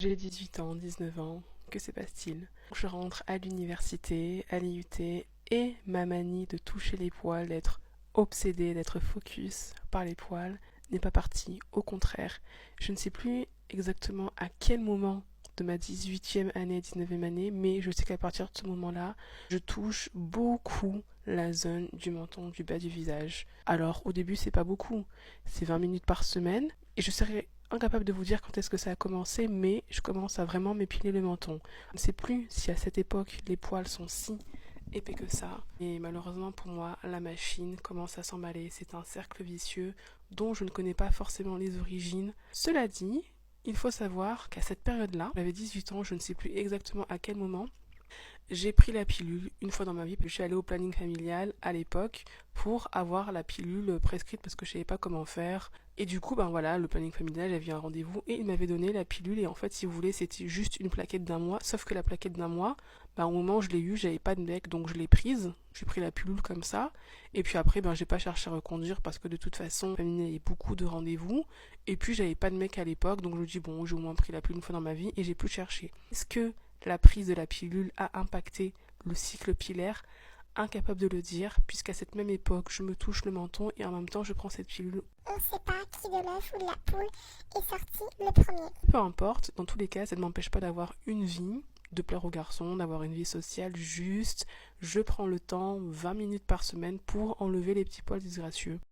J'ai 18 ans, 19 ans, que se passe-t-il? Je rentre à l'université, à l'IUT, et ma manie de toucher les poils, d'être obsédée, d'être focus par les poils, n'est pas partie. Au contraire, je ne sais plus exactement à quel moment de ma 18e année, 19e année, mais je sais qu'à partir de ce moment-là, je touche beaucoup la zone du menton, du bas du visage. Alors au début, c'est pas beaucoup, c'est 20 minutes par semaine, et je serai incapable de vous dire quand est-ce que ça a commencé, mais je commence à vraiment m'épiler le menton. Je ne sais plus si à cette époque les poils sont si épais que ça. Et malheureusement pour moi, la machine commence à s'emballer. C'est un cercle vicieux dont je ne connais pas forcément les origines. Cela dit, il faut savoir qu'à cette période-là, j'avais 18 ans, je ne sais plus exactement à quel moment, j'ai pris la pilule une fois dans ma vie. Je suis allée au planning familial à l'époque pour avoir la pilule prescrite parce que je savais pas comment faire. Et du coup, ben voilà, le planning familial, j'avais un rendez-vous et il m'avait donné la pilule. Et en fait, si vous voulez, c'était juste une plaquette d'un mois. Sauf que la plaquette d'un mois, ben, au moment où je l'ai eu, j'avais pas de mec, donc je l'ai prise. J'ai pris la pilule comme ça. Et puis après, ben, j'ai pas cherché à reconduire parce que de toute façon, il y avait beaucoup de rendez-vous. Et puis, j'avais pas de mec à l'époque, donc je me dis, bon, j'ai au moins pris la pilule une fois dans ma vie et j'ai plus cherché. Est-ce que la prise de la pilule a impacté le cycle pilaire? Incapable de le dire, puisqu'à cette même époque, je me touche le menton et en même temps, je prends cette pilule. On ne sait pas qui de l'œuf ou de la poule est sorti le premier. Peu importe, dans tous les cas, ça ne m'empêche pas d'avoir une vie, de plaire aux garçons, d'avoir une vie sociale juste. Je prends le temps, 20 minutes par semaine, pour enlever les petits poils disgracieux.